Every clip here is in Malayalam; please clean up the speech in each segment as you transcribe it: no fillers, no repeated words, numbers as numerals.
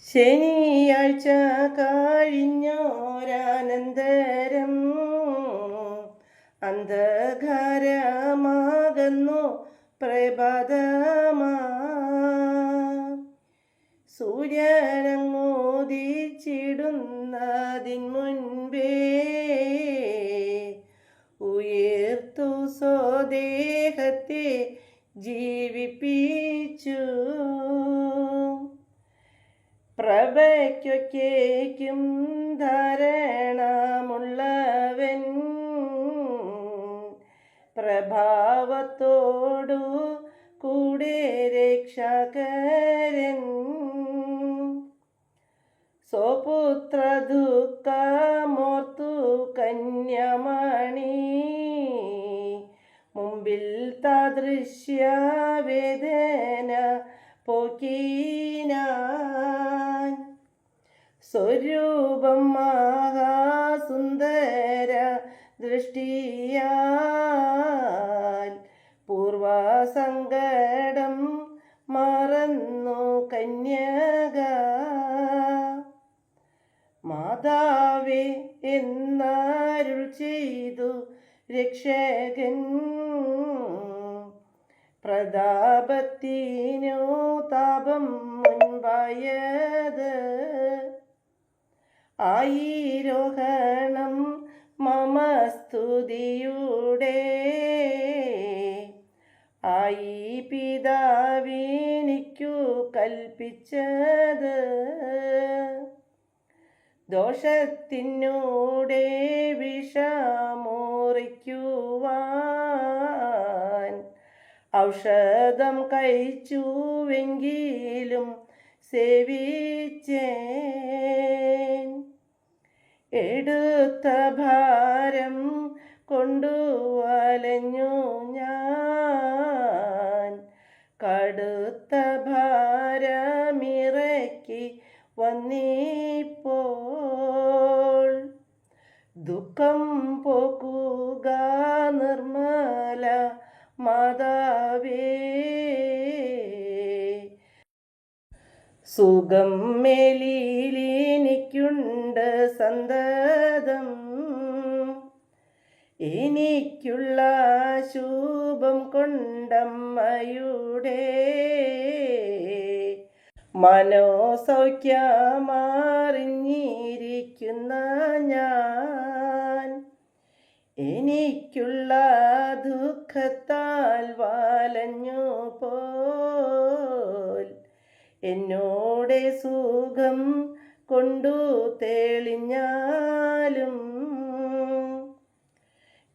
ശനിയാഴ്ച കഴിഞ്ഞോരാനന്തരം അന്ധകാരമാകുന്നു പ്രഭാതമാ. സൂര്യനങ്ങോദിച്ചിടുന്നതിൻ മുൻപേ ഉയർത്തു സ്വദേഹത്തെ ജീവിപ്പിച്ചു. പ്രഭയ്ക്കൊക്കേക്കും ധാരണമുള്ളവൻ പ്രഭാവത്തോടു കൂടെ രക്ഷകരൻ. സ്വപുത്ര ദുഃഖമോർത്തു കന്യമണി മുമ്പിൽ താദൃശ്യ വേദന പോക്കിനാൻ. സ്വരൂപം മഹാസുന്ദര ദൃഷ്ടിയാൽ പൂർവസങ്കടം മറന്നു കന്യക. മാതാവേ എന്നരുൾ ചെയ്തു രക്ഷകൻ, പ്രതാപത്തിനു താപം മുൻപായത്. ആയിരോഹണം മമ സ്തുതിയുടെ ആയി പിതാവിനിക്കു കൽപ്പിച്ചത്. ദോഷത്തിനൂടെ വിഷമുറിക്കുവാൻ ഔഷധം കഴിച്ചുവെങ്കിലും സേവിച്ചേൻ. എടുത്ത ഭാരം കൊണ്ടു വലഞ്ഞു ഞാൻ, കടുത്ത ഭാരമിറക്കി വന്നിപ്പോൾ. ദുഃഖം പോക്കുക നിർമ്മല മാതാവേ, സുഖം മേലിലെനിക്കുണ്ട് സന്തതം. എനിക്കുള്ള ശുഭം കൊണ്ടമ്മയുടെ മനോസൗഖ്യമറിഞ്ഞിരിക്കുന്ന ഞാൻ. എനിക്കുള്ള ദുഃഖത്താൽ വലഞ്ഞു പോൽ എന്നോടെ സുഖം കൊണ്ടു തെളിഞ്ഞാലും.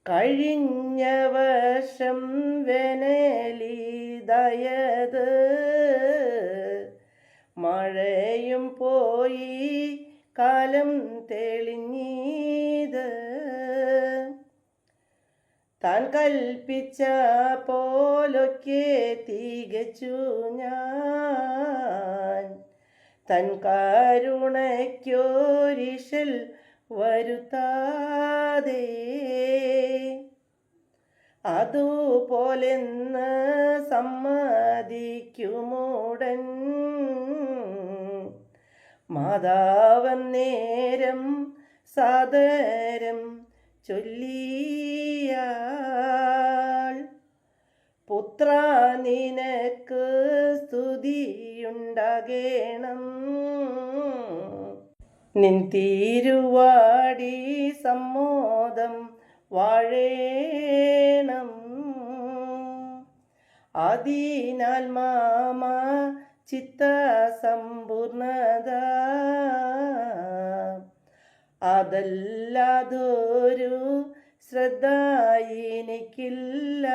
കഴിഞ്ഞ വർഷം വേനലിതായത്, മഴയും പോയി കാലം തെളിഞ്ഞത്. താൻ കൽപ്പിച്ച പോലൊക്കെ തികച്ചു ഞാൻ, തൻ കരുണയ്ക്കൊരിശൽ വരുത്താതെ. അതുപോലെന്ന് സമ്മതിക്കുമുടൻ മാതാവൻ നേരം സാദരം ചൊല്ലിയാൾ. പുത്ര നിനക്ക് സ്തുതിയുണ്ടാകേണം, നിൻ തിരുവാടി സമ്മോദം വാഴേണം. അതിനാൽ മാമ ചിത്ത സമ്പൂർണത അതല്ലാതൊരു ശ്രദ്ധ എനിക്കില്ല.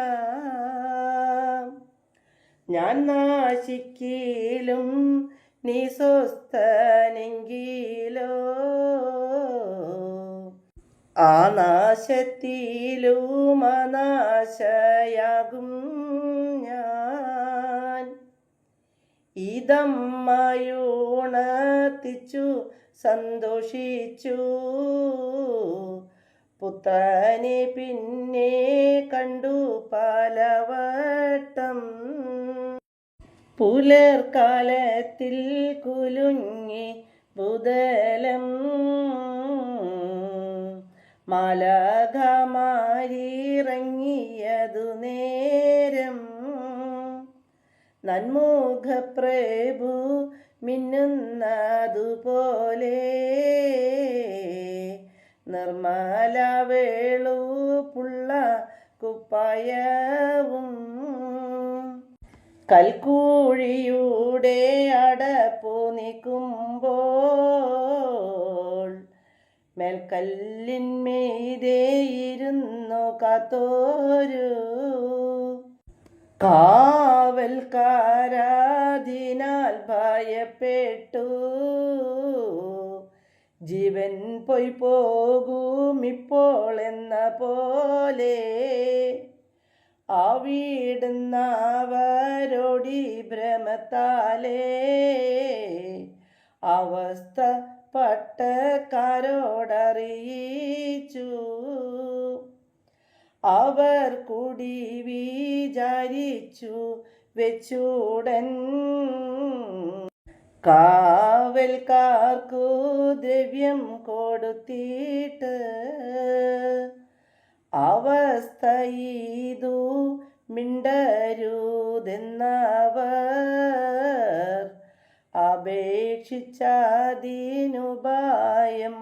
ഞാൻ നാശിക്കിലും നീ സ്വസ്ഥനെങ്കിലോ, ആ നാശത്തിലും അനാശയാകും ഞാൻ. ഇതമ്മയുണർത്തിച്ചു സന്തോഷിച്ചു, പുത്രനെ പിന്നെ കണ്ടു പലവട്ടം. പുലർക്കാലത്തിൽ കുലുങ്ങി ബുദലം മാലാഖമാരിറങ്ങിയതു നേരം നന്മുഖപ്രഭു മിന്നുന്നതുപോലെ നിർമ്മല വെളുപ്പുള്ള കുപ്പായവും കൽക്കൂഴിയുടെ അടപ്പു നീക്കുമ്പോൾ മേൽക്കല്ലിന്മീതെയിരുന്നു കാത്തോരു കാവൽക്കാരാതിനാൽ ഭയപ്പെട്ടു ജീവൻ പോയി പോകും ഇപ്പോൾ എന്ന പോലെ അവിടുന്നവരോടി ഭ്രമത്താലേ അവസ്ഥ പട്ടക്കാരോടറിയിച്ചു. അവർ കൂടി വിചാരിച്ചു വെച്ചൂടൻ കാവൽക്കാർക്കു ദ്രവ്യം കൊടുത്തിട്ട് അവസ്ഥ ഇതു മിണ്ടരുതെന്നവർ അപേക്ഷിച്ചതിനുപായം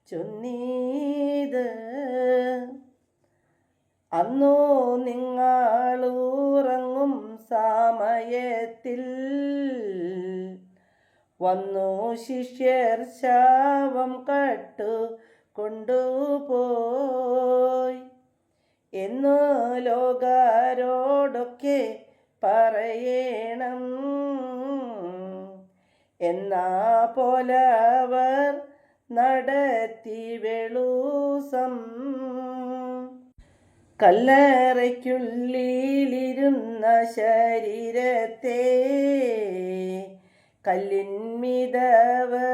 ചൊന്നീത്. അന്നു നിങ്ങളുറങ്ങും സമയത്തിൽ വന്നു ശിഷ്യർ ശവം കട്ടു കൊണ്ടുപോയി എന്നു ലോകരോടൊക്കെ പറയണം. എന്നാ പോലവർ നടത്തി വെളൂസം കല്ലറയ്ക്കുള്ളിലിരുന്ന ശരീരത്തെ കല്ലിന്മിതവർ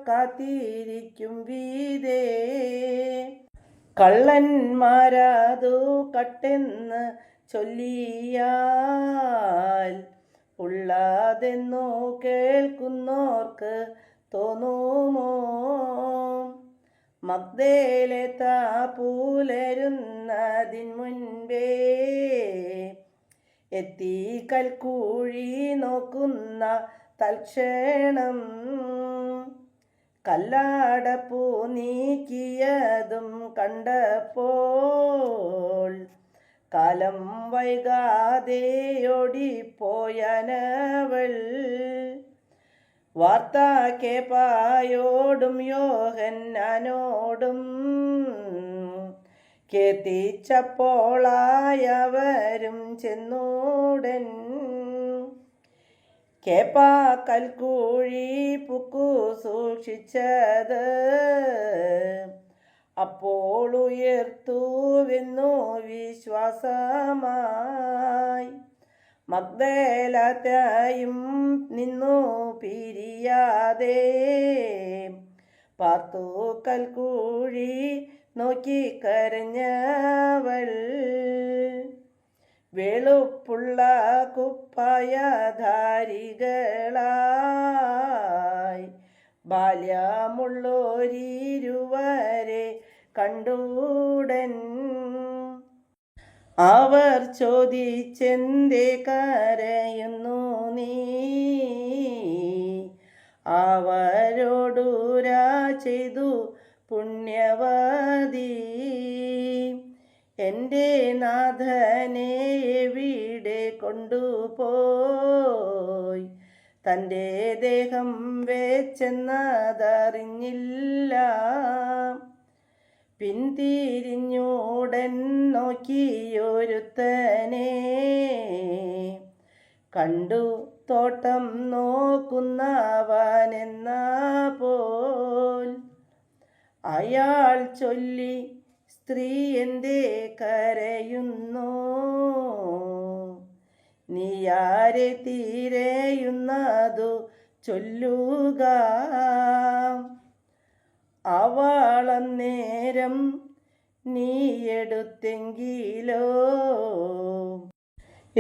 കാത്തിരിക്കും വീതേ കള്ളന്മാരതു കട്ടെന്ന് ചൊല്ലിയാൽ ഉള്ളതെന്നു കേൾക്കുന്നോർക്ക് തോന്നുമോ? മഗ്ദലേത്ത പുലരുന്നതിൻ മുൻപേ എത്തി കൽക്കൂഴി നോക്കുന്ന തൽക്ഷണം കല്ലടപ്പു നീക്കിയതും കണ്ടപ്പോൾ കാലം വൈകാതെ ഓടിപ്പോയനവൾ വാർത്ത കേപ്പായോടും യോഹന്നാനോടും കേത്തിച്ചപ്പോളായവരും ചെന്നൂടൻ കേപ്പാ കൽക്കൂഴി പുക്കു സൂക്ഷിച്ചത് അപ്പോൾ ഉയർത്തുവെന്നു വിശ്വാസമായി മഗ്ദലത്തായും നിന്നു പിരിയാതെ പാർത്തു കൽക്കൂഴി നോക്കി കരഞ്ഞവൾ. വെളുപ്പുള്ള കുപ്പായധാരികളായി ബാല്യമുള്ളോരിരുവരെ കണ്ടൂടൻ അവർ ചോദിച്ചെന്തേ കരയുന്നു നീ? അവരോടുരാ ചെയ്തു പുണ്യവതി എൻ്റെ നാഥനെ എവിടെ കൊണ്ടുപോയി തൻ്റെ ദേഹം വെച്ചെന്നതറിഞ്ഞില്ല. പിന്തിരിഞ്ഞൂടൻ നോക്കിയൊരുത്തനെ കണ്ടു തോട്ടം നോക്കുന്നവനെന്ന പോൽ അയാൾ ചൊല്ലി സ്ത്രീ എന്തേ കരയുന്നു? നീയാരെ തിരയുന്നതു ചൊല്ലുക. അവളന്നേരം നീ എടുത്തെങ്കിലോ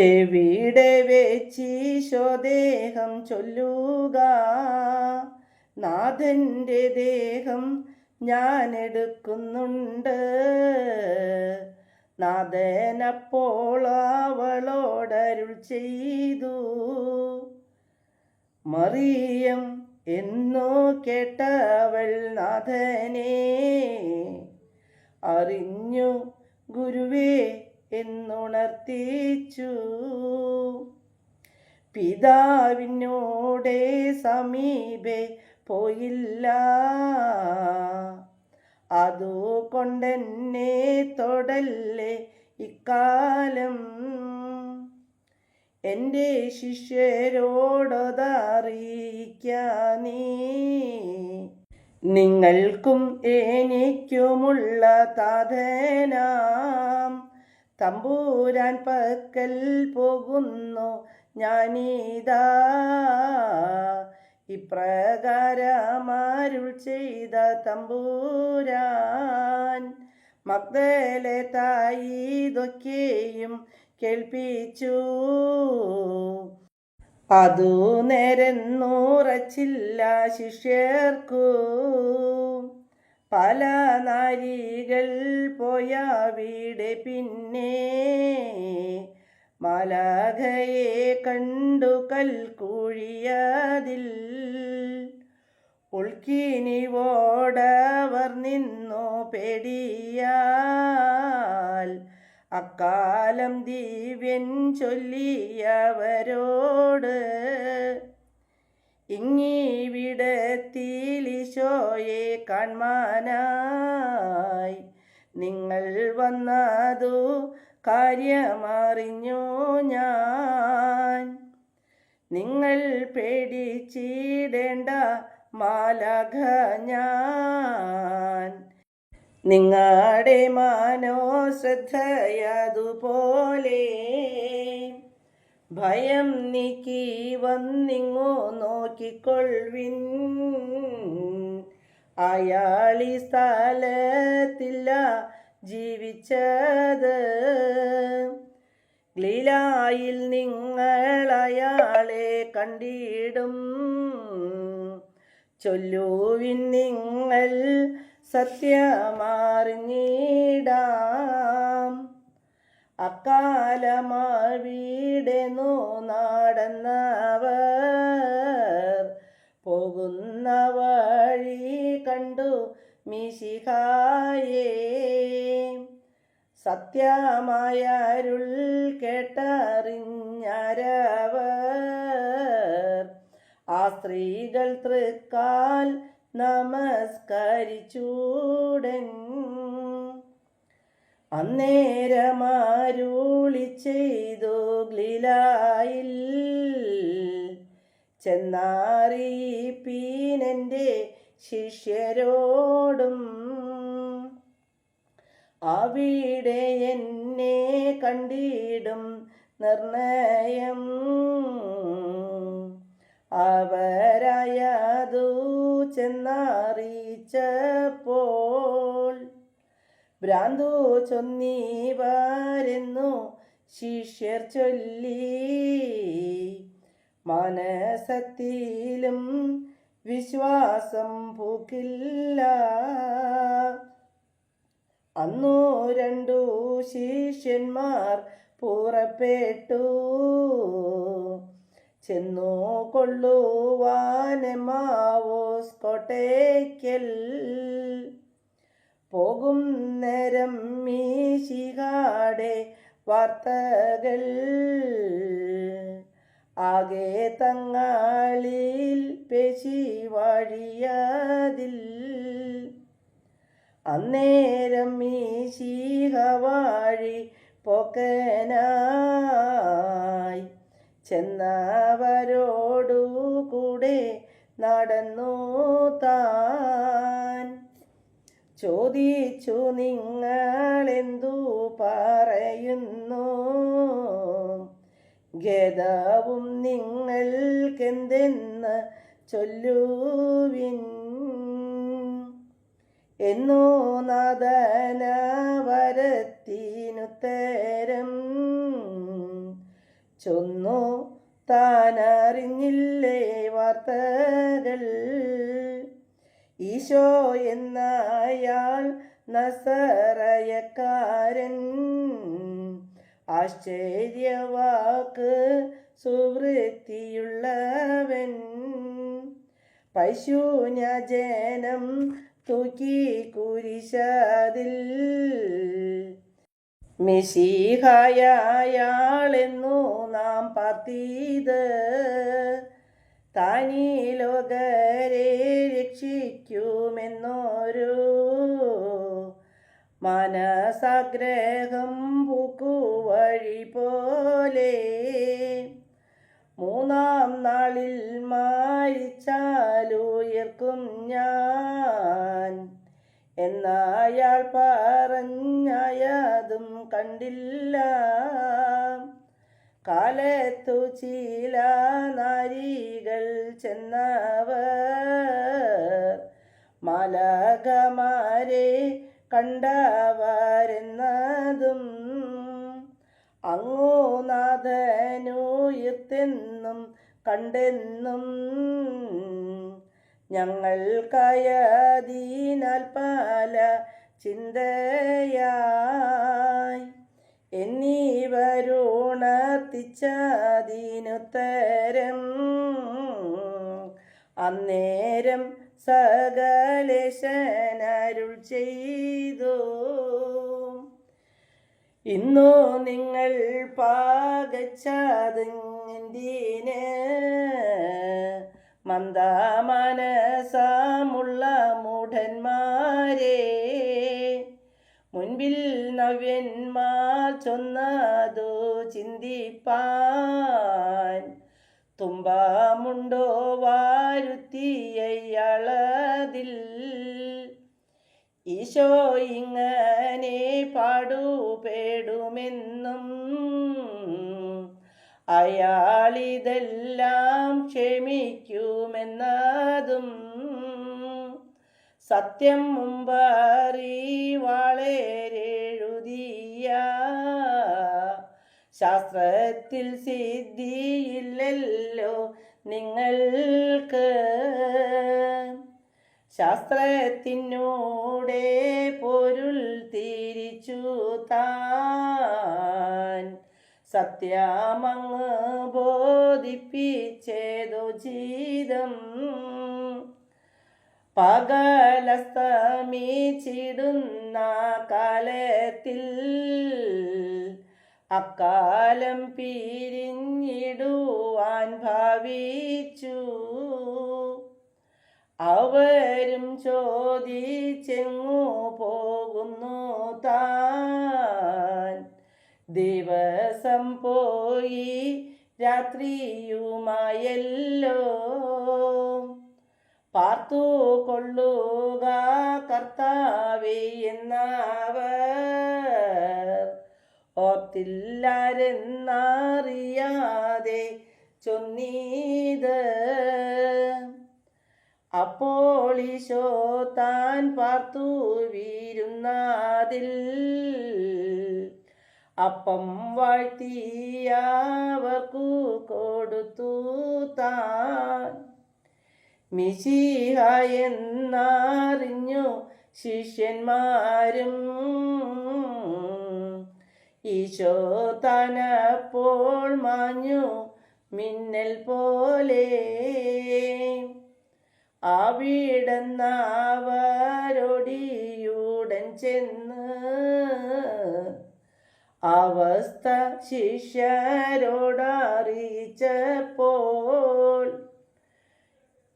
എവിടെ വെച്ചീശോദേഹം ചൊല്ലുക, നാഥൻ്റെ ദേഹം ഞാൻ എടുക്കുന്നുണ്ട്. നാഥനപ്പോൾ അവളോടരുൾ ചെയ്തു, മറിയം എന്നു കേട്ടവൾ നാഥനെ അറിഞ്ഞു ഗുരുവേ എന്നുണർത്തിച്ചു. പിതാവിനോടെ സമീപെ പോയില്ല, അതുകൊണ്ടെന്നെ തൊടല്ലേ ഇക്കാലം. എൻ്റെ ശിഷ്യരോടതറിയിക്ക നീ, നിങ്ങൾക്കും എനിക്കുമുള്ള താതനാം തമ്പുരാൻ പക്കൽ പോകുന്നു ഞാനിതാ. ഇപ്രകാരമരുൾ ചെയ്ത തമ്പുരാൻ മഗ്ദലേ തായിതൊക്കെയും കേൾപ്പിച്ചു. അതു നേരെന്നുറച്ചില്ല ശിഷ്യർക്കു, പല നാരികൾ പോയവിടെ പിന്നെ മാലാഖയെ കണ്ടു കൽക്കുഴിയതിൽ. ഉൾക്കിനിവോടവർ നിന്നു പേടിയാൽ, അക്കാലം ദിവ്യൻ ചൊല്ലിയവരോട്, ഇങ്ങിവിടത്തിലീശോയെ കാൺമാനായി നിങ്ങൾ വന്നതു കാര്യമറിഞ്ഞു ഞാൻ. നിങ്ങൾ പേടിച്ചിടേണ്ട, മാലാഖ ഞാൻ. നിങ്ങളുടെ മനോശ്രദ്ധയതുപോലെ ഭയം നീക്കി വന്നിങ്ങു നോക്കിക്കൊള്ളുവിൻ. അയാളീ സ്ഥലത്തില്ല ജീവിച്ചത്, ഗലീലായിൽ നിങ്ങൾ അയാളെ കണ്ടിടും. ചൊല്ലുവിൻ നിങ്ങൾ സത്യമറിഞ്ഞിടാം. അക്കാലമാവിടെന്നു നടന്നവർ പോകുന്ന വഴി കണ്ടു മിശിഹായെ. സത്യമായരുൾ കേട്ടറിഞ്ഞരവർ ആ സ്ത്രീകൾ തൃക്കാൽ നമസ്കരിച്ചൂടൻ. അന്നേരമരുളി ചെയ്തു ഗലീലായിൽ ചെന്നറിയിപ്പീനെൻ്റെ ശിഷ്യരോടും, അവിടെ എന്നെ കണ്ടിടും നിർണയം. അവരായതു ചെന്നറിയിച്ചപ്പോൾ ഭ്രാന്തു ചൊന്നീവരെന്നു ശിഷ്യർ ചൊല്ലി. മനസത്തിലും വിശ്വാസം പൂക്കില്ല. അന്നു 2 ശിഷ്യന്മാർ പുറപ്പെട്ടു ചെന്നു കൊള്ളുവാനെമാവോസ് കോട്ടയ്ക്കൽ. പോകും നേരം മിശിഹായുടെ വാർത്തകൾ ആകെ തങ്ങളിൽ പേശി വഴിയതിൽ. അന്നേരം മിശിഹ വഴി പോക്കനായി ചെന്നവരോടു കൂടെ നടന്നു താൻ. ചോദിച്ചു, നിങ്ങളെന്തു പറയുന്നു? ഗേദവും നിങ്ങൾക്കെന്തെന്ന് ചൊല്ലുവിൻ എന്നു നാദനവരത്തിനുത്തരം ചൊന്നു താനറിഞ്ഞില്ലേ വാർത്തകൾ. ഈശോ എന്നയാൾ നസറയക്കാരൻ, ആശ്ചര്യവാക്ക് സുവൃത്തിയുള്ളവൻ. പശൂന്യജനം തൂക്കി കുരിശതിൽ, മെശീഹായാളെന്നു നാം പാർത്തീത്. താനീ ലോകരെ രക്ഷിക്കുമെന്നൊരു മനസാഗ്രഹം പൂക്കുവഴി പോലെ, മൂന്നാം നാളിൽ മരിച്ചാലുയർക്കും ഞാൻ എന്നയാൾ പറഞ്ഞയതും കണ്ടില്ല. കാലത്തു ചില നാരികൾ ചെന്നവർ, മാലാഖമാരെ കണ്ടവരെന്നതും, അങ്ങു നാഥനുയിർത്തെന്നും കണ്ടെന്നും, ഞങ്ങൾക്കയതിനാൽ പല ചിന്തയായി എന്നിവരുണർത്തിച്ചതിനുത്തരം. അന്നേരം സകലേശനരുൾ ചെയ്തു, ഇന്നു നിങ്ങൾ പകച്ചതെന്തിന്? മന്ദമനസ്സുമുള്ള മൂഢന്മാരെ, മുൻപിൽ നവ്യന്മാർ ചൊന്നതു ചിന്തിപ്പാൻ, തുമ്പമുണ്ടോ വാരുത്തിയളതിൽ? ഈശോ ഇങ്ങനെ പാടുപെടുമെന്നും, അയാളിതെല്ലാം ക്ഷമിക്കുമെന്നതും, സത്യം മുമ്പറിവാളെഴുതിയ ശാസ്ത്രത്തിൽ സിദ്ധിയില്ലല്ലോ നിങ്ങൾക്ക്. ശാസ്ത്രത്തിനൂടെ പൊരുൾ തിരിച്ചു താൻ, സത്യമങ്ങ് ബോധിപ്പിച്ചേതുചിതം. പകലസ്തമിച്ചിടുന്ന കാലത്തിൽ അക്കാലം പിരിഞ്ഞിടുവാൻ ഭാവിച്ചു. അവരും ചോദിച്ചെങ്ങു പോകുന്നു താൻ? ദിവസം പോയി രാത്രിയുമായല്ലോ. പാർത്തു കൊള്ളുക കർത്താവേ എന്നവർ ഓർത്തില്ലാരെന്നറിയാതെ ചൊന്നീത്. അപ്പോൾ ഈശോ താൻ പാർത്തു വിരുന്നതിൽ അപ്പം വാഴ്ത്തിയവർക്കു കൊടുത്തു താൻ. മിശിഹ എന്നറിഞ്ഞു ശിഷ്യന്മാരും, ഈശോ താനപ്പോൾ മാഞ്ഞു മിന്നൽ പോലെ. അവിടുന്നവരോടിയുടൻ ചെന്ന് അവസ്ഥ ശിഷ്യരോടറിയിച്ചപ്പോൾ,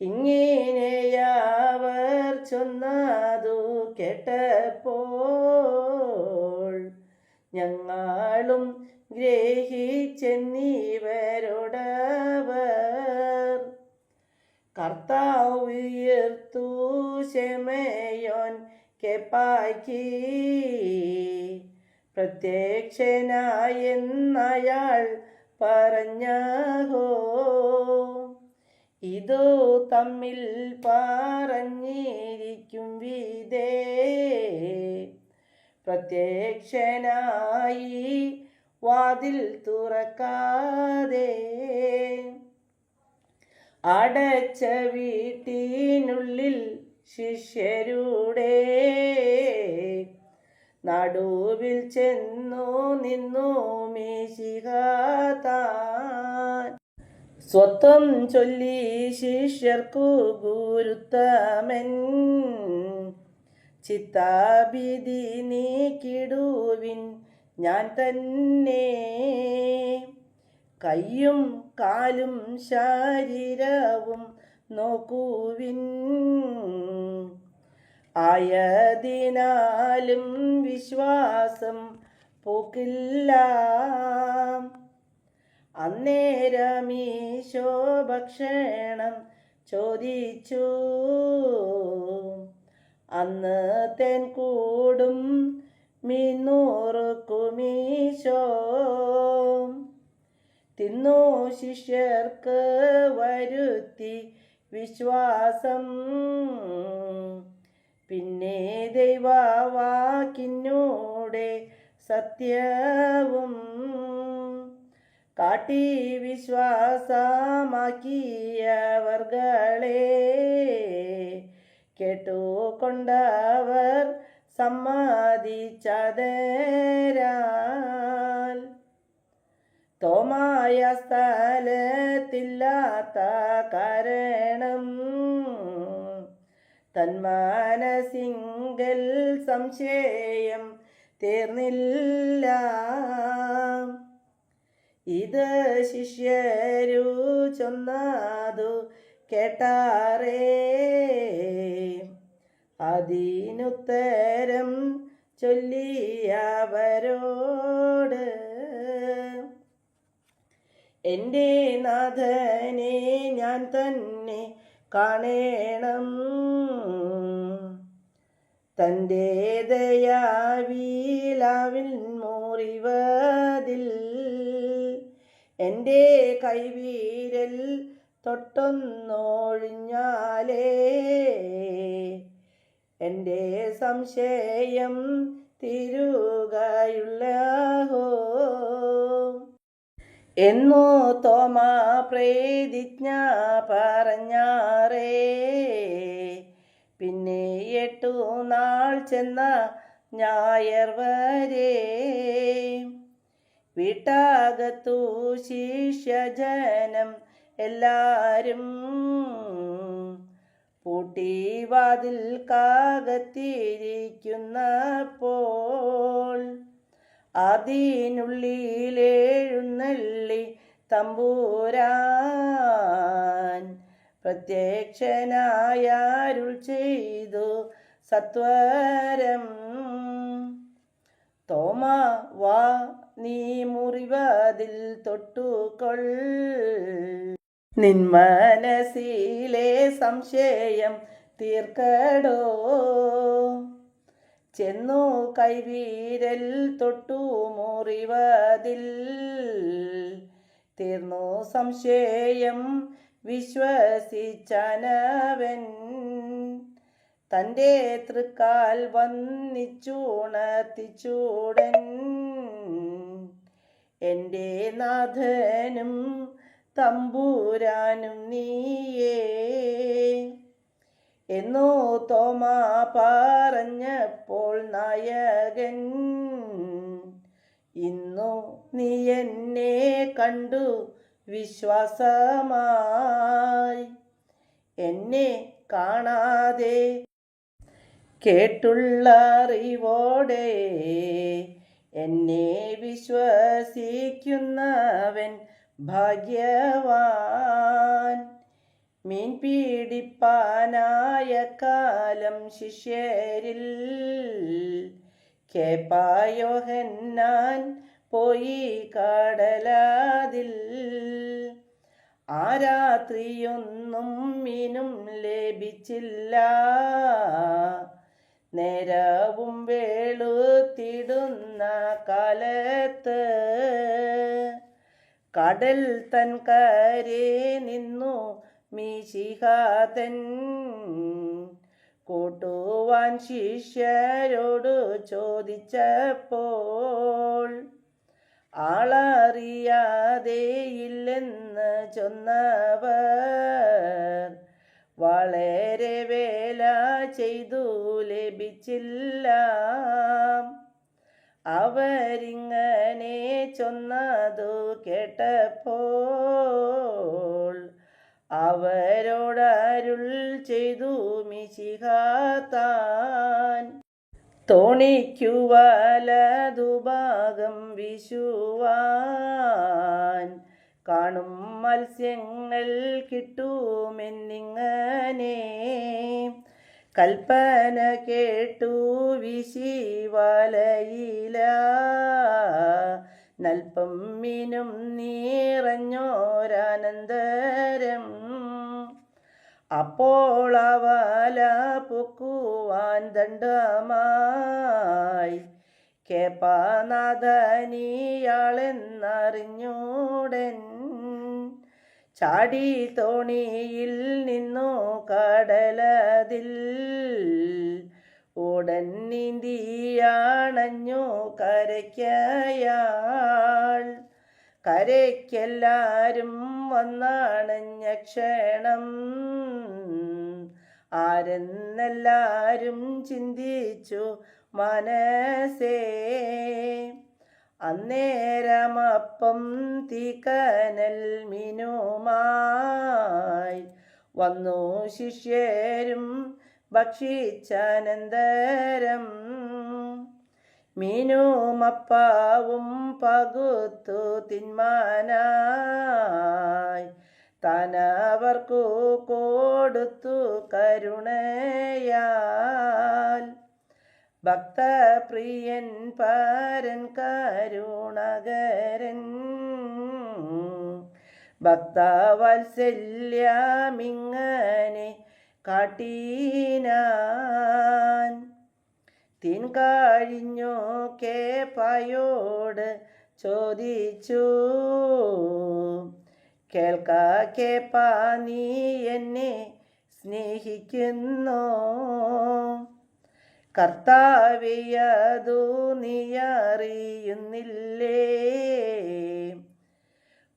ഇങ്ങനെയവർ ചൊന്നതു കേട്ടപ്പോൾ, ഞങ്ങളും ഗ്രഹിച്ചെന്നിവരോടവർ. കർത്താവ് ഉയർത്തു ശെമയോൻ കെപ്പായ്ക്ക് പ്രത്യക്ഷനായെന്നയാൾ പറഞ്ഞഹോ. ഇതു തമ്മിൽ പറഞ്ഞിരിക്കും വിധേ പ്രത്യക്ഷനായി വാതിൽ തുറക്കാതെ അടച്ച വീട്ടിനുള്ളിൽ ശിഷ്യരുടെ നടുവിൽ ചെന്നു നിന്നു മിശിഹ താൻ. സ്വത്വം ചൊല്ലി ശിഷ്യർക്കു ഗുരുത്തമൻ ചിത്താഭീതി നീക്കിടുവിൻ ഞാൻ തന്നെ. കയ്യും കാലും ശരീരവും നോക്കുവിൻ. ആയതിനാലും വിശ്വാസം പോക്കില്ല. അന്നേരമീശോ ഭക്ഷണം ചോദിച്ചു. അന്ന് തേൻ കൂടും മീനുറുക്കുമീശോ. തിന്നു ശിഷ്യർക്ക് വരുത്തി വിശ്വാസം. പിന്നെ ദൈവവാക്കിനൂടെ സത്യവും കാട്ടി വിശ്വാസമാക്കിയവർകളെ കേട്ടുകൊണ്ടവർ സമ്മതിച്ചതരാൽ. തോമായ സ്ഥലത്തില്ലാത്ത കാരണം തന്മനസിങ്കൽ സംശയം തീർന്നില്ല. ഇത് ശിഷ്യരു ചൊന്നതു കേട്ടാറേ അതിനുത്തരം ചൊല്ലിയവരോട്, എൻ്റെ നാഥനെ ഞാൻ തന്നെ കാണേണം. തൻ്റെ ദയാവിലാവിൽ മുറിവതിൽ എൻ്റെ കൈവിരൽ തൊട്ടൊന്നൊഴിഞ്ഞാലേ എൻ്റെ സംശയം തീരുകയുള്ളഹോ എന്നു തോമാ പ്രതിജ്ഞ പറഞ്ഞാറേ. പിന്നെ 8 നാൾ ചെന്ന ഞായർ വരെ വീട്ടകത്തു ശിഷ്യജനം എല്ലാരും പൂട്ടി വാതിൽ കാകത്തിരിക്കുന്നപ്പോൾ അതിനുള്ളിലെഴുന്നള്ളി തമ്പുരാൻ പ്രത്യക്ഷനായരുൾ ചെയ്തു സത്വരം. തോമാ, വാ, നീ മുറിവതിൽ തൊട്ടുകൊൾ. നിൻ മനസ്സിലെ സംശയം തീർക്കടോ. ചെന്നു കൈവിരൽ തൊട്ടു മുറിവതിൽ തീർന്നു സംശയം വിശ്വസിച്ചനവൻ. തൻ്റെ തൃക്കാൽ വന്നിച്ചുണർത്തിച്ചൂടൻ. എൻ്റെ നാഥനും തമ്പുരാനും നീയേ എന്നു തോമാ പറഞ്ഞപ്പോൾ നായകൻ, ഇന്നു നീ എന്നെ കണ്ടു വിശ്വാസമായി. എന്നെ കാണാതെ കേട്ടുള്ള അറിവോടെ എന്നെ വിശ്വസിക്കുന്നവൻ ഭാഗ്യവാൻ. മീൻ പിടിപ്പാനായ കാലം ശിഷ്യരിൽ കേപ്പായോഹന്നാൻ പോയി കടലാതിൽ. ആ രാത്രിയൊന്നും മീനും ലഭിച്ചില്ല. നേരവും വെളുത്തിടുന്ന കാലത്ത് കടൽ തൻ കരെ നിന്നു മിശിഹാതൻ കൂട്ടുവാൻ ശിഷ്യരോട് ചോദിച്ചപ്പോൾ ആളറിയാതെയില്ലെന്ന് ചൊന്നവർ വളരെ വേല ചെയ്തു ലഭിച്ചില്ല. അവരിങ്ങനെ ചൊന്നതു കേട്ടപ്പോൾ അവരോടരുൾ ചെയ്തു മിശിഹ താൻ, തോണിക്കു വലതുഭാഗം വീശുവാൻ കാണും മത്സ്യങ്ങൾ കിട്ടുമെന്നിങ്ങനെ കൽപ്പന കേട്ടു വീശി വലയില നൽപ്പം മീനും നിറഞ്ഞോരനന്തരം. അപ്പോൾ ആ വല പൊക്കുവാൻ ദണ്ഡമായി കേപ്പാനാഥനിയാളെന്നറിഞ്ഞൂടൻ ചാടി തോണിയിൽ നിന്നു കടലതിൽ ഉടൻ നീന്തിയാണഞ്ഞു കരയ്ക്കയാൾ. കരയ്ക്കെല്ലാരും വന്നണഞ്ഞ ക്ഷണം ആരെന്നെല്ലാരും ചിന്തിച്ചു മനസ്സേ. അന്നേരമപ്പം തീക്കനൽ മീനുമായി വന്നു ശിഷ്യരും ഭക്ഷിച്ചനന്തരം മീനുമപ്പാവും പകുത്തു തിന്മാനായി താനവർക്കു കൊടുത്തു കരുണയാൽ. ഭക്തപ്രിയൻ പരൻ കരുണകരൻ ഭക്തവാത്സല്യമിങ്ങനെ കാട്ടിനാൻ. തീൻ കഴിഞ്ഞു കേപ്പായോട് ചോദിച്ചു, കേൾക്ക കേപ്പാ, നീ എന്നെ സ്നേഹിക്കുന്നു. കർത്താവെയതു നീ അറിയുന്നില്ലേ?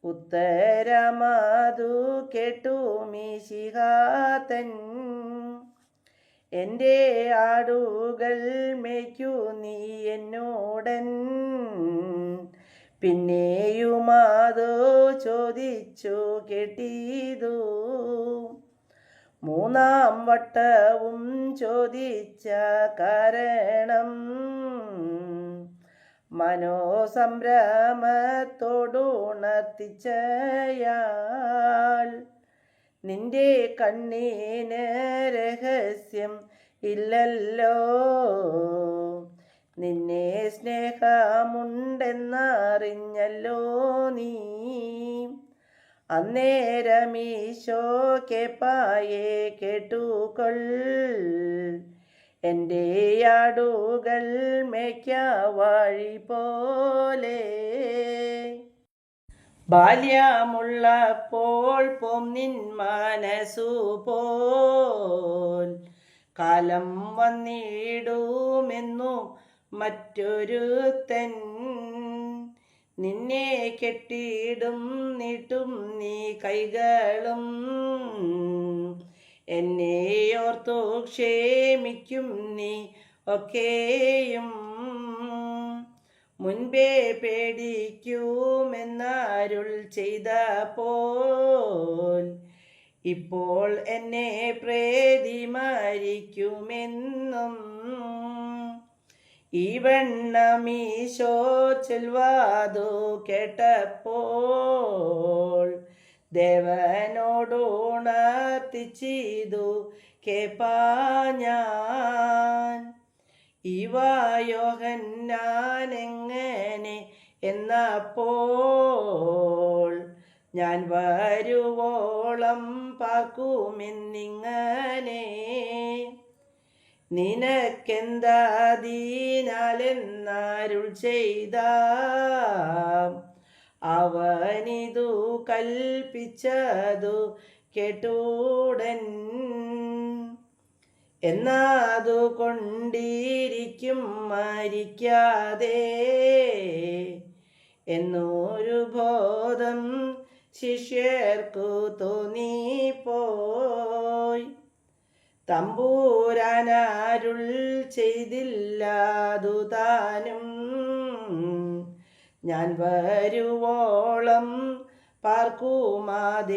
ഉത്തരമതു കേട്ടു മിശിഹ തൻ, എൻ്റെ ആടുകൾ മേയ്ക്കൂ നീ എന്നോടൻ. പിന്നെയുമതു ചോദിച്ചു കേട്ടിതു. മൂന്നാം വട്ടവും ചോദിച്ച കാരണം മനോസംഭ്രമത്തോടുണർത്തിച്ചയാൾ, നിന്റെ കണ്ണിന് രഹസ്യം ഇല്ലല്ലോ, നിന്നെ സ്നേഹമുണ്ടെന്നറിഞ്ഞല്ലോ നീ. അന്നേരമീശോ കേപ്പായെ കേട്ടുകൊൾ, എൻ്റെ ആടുകൾ മേയ്ക്ക വഴി പോലെ. ബാല്യമുള്ളപ്പോൾ പോം നിൻ മനസ്സു പോൽ കാലം വന്നിടുമെന്നു മറ്റൊരുത്തൻ നിന്നെ കെട്ടിടും, നീട്ടും നീ കൈകളും എന്നെ ഓർത്തു ക്ഷേമിക്കും നീ ഒക്കെയും. മുൻപേ പേടിക്കുമെന്നരുൾ ചെയ്തപ്പോൾ ഇപ്പോൾ എന്നെ പ്രേതി മരിക്കുമെന്നും ഈ വണ്ണമീശോ ചൊൽവാതു കേട്ടപ്പോൾ ദേവനോടുണർത്തിച്ചിതു കേപ്പാ ഞാൻ. ഇവ യോഹന്നാനെങ്ങനെ എന്നപ്പോൾ ഞാൻ വരുവോളം പാർക്കുമെന്നിങ്ങനെ നിനക്കെന്തതിനാലെന്നരുൾ ചെയ്ത അവനിതു കൽപ്പിച്ചതു കേട്ടുടൻ. എന്നതു കൊണ്ടിരിക്കും മരിക്കാതെ എന്നൊരു ബോധം ശിഷ്യർക്കു തോന്നിപ്പോയി. തമ്പൂരാനരുൾ ചെയ്തില്ലാതു താനും ഞാൻ വരുവോളം പാർക്കുമാതെയുള്ളിൽ